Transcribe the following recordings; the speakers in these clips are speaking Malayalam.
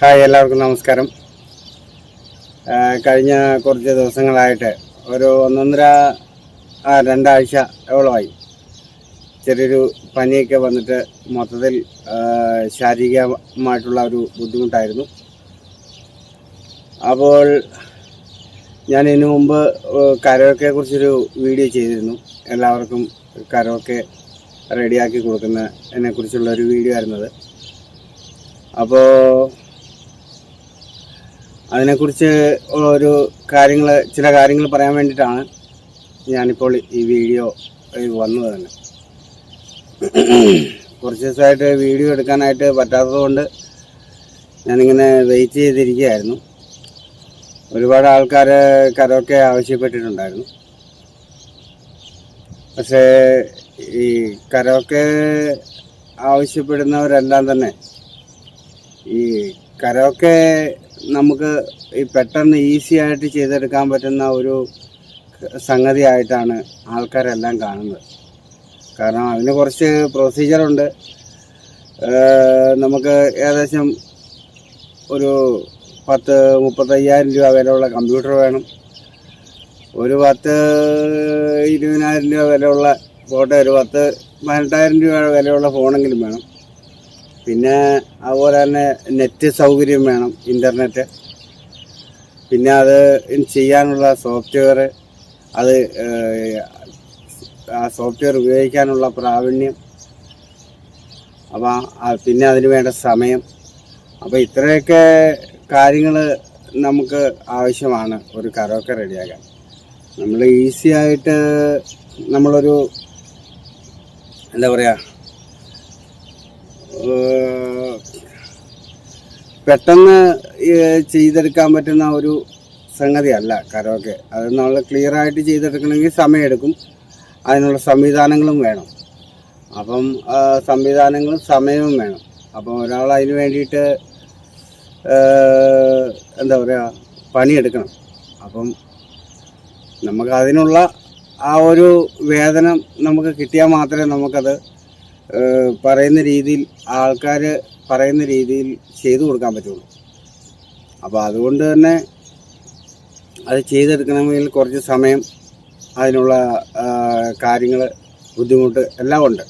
ഹായ്, എല്ലാവർക്കും നമസ്കാരം. കഴിഞ്ഞ കുറച്ച് ദിവസങ്ങളായിട്ട് ഒരു രണ്ടാഴ്ചയോളമായി ചെറിയൊരു പനിയൊക്കെ വന്നിട്ട് മൊത്തത്തിൽ ശാരീരികമായിട്ടുള്ള ഒരു ബുദ്ധിമുട്ടായിരുന്നു. അപ്പോൾ ഞാൻ ഇതിനു മുമ്പ് കരോക്കെയെക്കുറിച്ചൊരു വീഡിയോ ചെയ്തിരുന്നു. എല്ലാവർക്കും കരോക്കെ റെഡിയാക്കി കൊടുക്കുന്നതിനെക്കുറിച്ചുള്ള ഒരു വീഡിയോ ആയിരുന്നത്. അപ്പോൾ അതിനെക്കുറിച്ച് ചില കാര്യങ്ങൾ പറയാൻ വേണ്ടിയിട്ടാണ് ഞാനിപ്പോൾ ഈ വീഡിയോ വന്നത് തന്നെ. കുറച്ച് ദിവസമായിട്ട് വീഡിയോ എടുക്കാനായിട്ട് പറ്റാത്തതുകൊണ്ട് ഞാനിങ്ങനെ വെയിറ്റ് ചെയ്തിരിക്കുകയായിരുന്നു. ഒരുപാട് ആൾക്കാർ കരോക്കെ ആവശ്യപ്പെട്ടിട്ടുണ്ടായിരുന്നു. പക്ഷേ ഈ കരോക്കെ ആവശ്യപ്പെടുന്നവരെല്ലാം തന്നെ ഈ കരോക്കെ നമുക്ക് പെട്ടെന്ന് ഈസി ആയിട്ട് ചെയ്തെടുക്കാൻ പറ്റുന്ന ഒരു സംഗതിയായിട്ടാണ് ആൾക്കാരെല്ലാം കാണുന്നത്. കാരണം അതിന് കുറച്ച് പ്രൊസീജിയറുണ്ട്. നമുക്ക് ഏകദേശം ഒരു 10-35,000 രൂപ വിലയുള്ള കമ്പ്യൂട്ടർ വേണം. ഒരു 10-20,000 രൂപ വിലയുള്ള ഫോട്ടോ, ഒരു 10-18,000 രൂപ വിലയുള്ള ഫോണെങ്കിലും വേണം. പിന്നെ അതുപോലെ തന്നെ നെറ്റ് സൗകര്യം വേണം, ഇൻ്റർനെറ്റ്. പിന്നെ അത് ചെയ്യാനുള്ള സോഫ്റ്റ്വെയർ, ആ സോഫ്റ്റ്വെയർ ഉപയോഗിക്കാനുള്ള പ്രാവീണ്യം, പിന്നെ അതിന് വേണ്ട സമയം. അപ്പോൾ ഇത്രയൊക്കെ കാര്യങ്ങൾ നമുക്ക് ആവശ്യമാണ് ഒരു കരോക്കെ റെഡിയാക്കാൻ. നമ്മൾ ഈസി ആയിട്ട് നമ്മളൊരു പെട്ടെന്ന് ചെയ്തെടുക്കാൻ പറ്റുന്ന ഒരു സംഗതിയല്ല കരോക്കെ. അത് നമ്മൾ ക്ലിയർ ആയിട്ട് ചെയ്തെടുക്കണമെങ്കിൽ സമയമെടുക്കും. അതിനുള്ള സംവിധാനങ്ങളും വേണം. അപ്പം സംവിധാനങ്ങളും സമയവും വേണം. അപ്പം ഒരാൾ അതിന് വേണ്ടിയിട്ട് പണിയെടുക്കണം. അപ്പം നമുക്ക് അതിനുള്ള ആ ഒരു വേതനം നമുക്ക് കിട്ടിയാൽ മാത്രമേ നമുക്കത് ആൾക്കാർ പറയുന്ന രീതിയിൽ ചെയ്തു കൊടുക്കാൻ പറ്റുള്ളൂ. അപ്പോൾ അതുകൊണ്ട് തന്നെ അത് ചെയ്തെടുക്കണമെങ്കിൽ കുറച്ച് സമയം, അതിനുള്ള കാര്യങ്ങൾ, ബുദ്ധിമുട്ട് എല്ലാം ഉണ്ട്.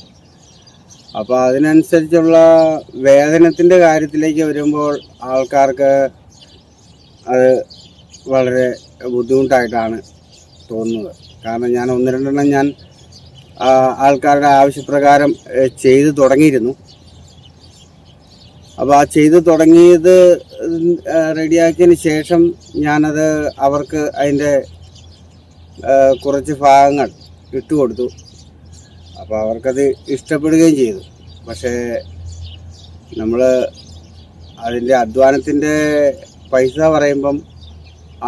അപ്പോൾ അതിനനുസരിച്ചുള്ള വേതനത്തിൻ്റെ കാര്യത്തിലേക്ക് വരുമ്പോൾ ആൾക്കാർക്ക് അത് വളരെ ബുദ്ധിമുട്ടായിട്ടാണ് തോന്നുന്നത്. കാരണം ഞാൻ 1-2 ആൾക്കാരുടെ ആവശ്യപ്രകാരം ചെയ്തു തുടങ്ങിയിരുന്നു. അപ്പോൾ ആ ചെയ്തു തുടങ്ങിയത് റെഡിയാക്കിയതിന് ശേഷം ഞാനത് അവർക്ക് അതിൻ്റെ കുറച്ച് ഭാഗങ്ങൾ ഇട്ടുകൊടുത്തു. അപ്പോൾ അവർക്കത് ഇഷ്ടപ്പെടുകയും ചെയ്തു. പക്ഷേ നമ്മൾ അതിൻ്റെ അധ്വാനത്തിൻ്റെ പൈസ പറയുമ്പം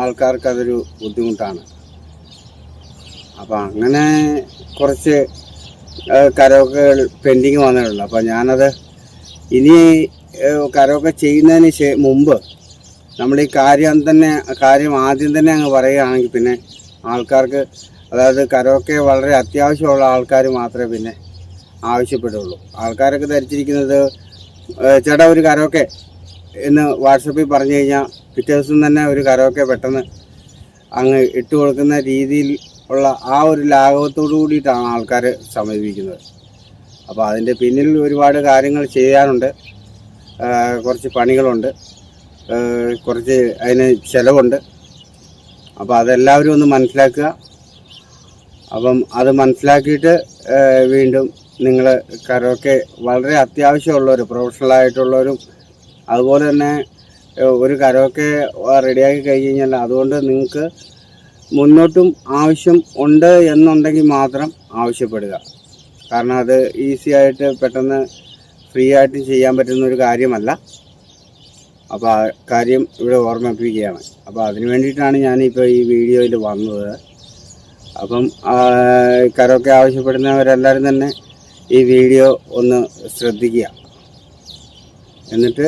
ആൾക്കാർക്കതൊരു ബുദ്ധിമുട്ടാണ്. അപ്പോൾ അങ്ങനെ കുറച്ച് കരോക്കകൾ പെൻഡിങ് വന്നിട്ടുണ്ട്. അപ്പോൾ ഞാനത് ഇനി കരോക്കെ ചെയ്യുന്നതിന് മുമ്പ് നമ്മൾ ഈ കാര്യം ആദ്യം തന്നെ അങ്ങ് പറയുകയാണെങ്കിൽ പിന്നെ ആൾക്കാർക്ക്, അതായത് കരോക്കെ വളരെ അത്യാവശ്യമുള്ള ആൾക്കാർ മാത്രമേ പിന്നെ ആവശ്യപ്പെടുള്ളൂ. ആൾക്കാരൊക്കെ ധരിച്ചിരിക്കുന്നത്, ചേട്ടാ ഒരു കരോക്കെ എന്ന് വാട്സപ്പിൽ പറഞ്ഞു കഴിഞ്ഞാൽ പിറ്റേ ദിവസം തന്നെ ഒരു കരോക്കെ പെട്ടെന്ന് അങ്ങ് ഇട്ട് കൊടുക്കുന്ന രീതിയിൽ ഉള്ള ആ ഒരു ലാഘവത്തോടു കൂടിയിട്ടാണ് ആൾക്കാർ സമീപിക്കുന്നത്. അപ്പോൾ അതിൻ്റെ പിന്നിൽ ഒരുപാട് കാര്യങ്ങൾ ചെയ്യാനുണ്ട്, കുറച്ച് പണികളുണ്ട്, കുറച്ച് അതിന് ചിലവുണ്ട്. അപ്പോൾ അതെല്ലാവരും ഒന്ന് മനസ്സിലാക്കുക. അപ്പം അത് മനസ്സിലാക്കിയിട്ട് വീണ്ടും നിങ്ങൾ കരോക്കെ വളരെ അത്യാവശ്യമുള്ളവർ, പ്രൊഫഷണലായിട്ടുള്ളവരും, അതുപോലെ തന്നെ ഒരു കരോക്കെ റെഡിയാക്കി കഴിഞ്ഞ് കഴിഞ്ഞാൽ അതുകൊണ്ട് നിങ്ങൾക്ക് മുന്നോട്ടും ആവശ്യം ഉണ്ട് എന്നുണ്ടെങ്കിൽ മാത്രം ആവശ്യപ്പെടുക. കാരണം അത് ഈസി ആയിട്ട് പെട്ടെന്ന് ഫ്രീ ആയിട്ട് ചെയ്യാൻ പറ്റുന്ന ഒരു കാര്യമല്ല. അപ്പോൾ ആ കാര്യം ഇവിടെ ഓർമ്മിപ്പിക്കുകയാണ്. അപ്പോൾ അതിന് വേണ്ടിയിട്ടാണ് ഞാനിപ്പോൾ ഈ വീഡിയോയിൽ വന്നത്. അപ്പം കരോക്കെ ആവശ്യപ്പെടുന്നവരെല്ലാവരും തന്നെ ഈ വീഡിയോ ഒന്ന് ശ്രദ്ധിക്കുക, എന്നിട്ട്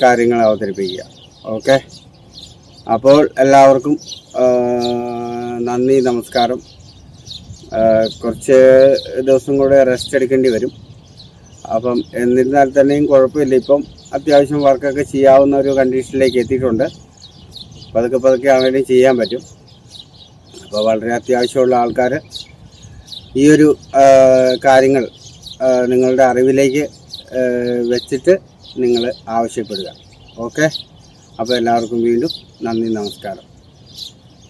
കാര്യങ്ങൾ അവതരിപ്പിക്കുക. ഓക്കെ, അപ്പോൾ എല്ലാവർക്കും നന്ദി, നമസ്കാരം. കുറച്ച് ദിവസം കൂടെ റെസ്റ്റ് എടുക്കേണ്ടി വരും. അപ്പം എന്നിരുന്നാൽ തന്നെയും കുഴപ്പമില്ല. ഇപ്പം അത്യാവശ്യം വർക്കൊക്കെ ചെയ്യാവുന്ന ഒരു കണ്ടീഷനിലേക്ക് എത്തിയിട്ടുണ്ട്. പതുക്കെ ആണെങ്കിലും ചെയ്യാൻ പറ്റും. അപ്പോൾ വളരെ അത്യാവശ്യമുള്ള ആൾക്കാർ ഈ ഒരു കാര്യങ്ങൾ നിങ്ങളുടെ അറിവിലേക്ക് വെച്ചിട്ട് നിങ്ങൾ ആവശ്യപ്പെടുക. ഓക്കെ, അപ്പോൾ എല്ലാവർക്കും വീണ്ടും നന്ദി, നമസ്കാരം.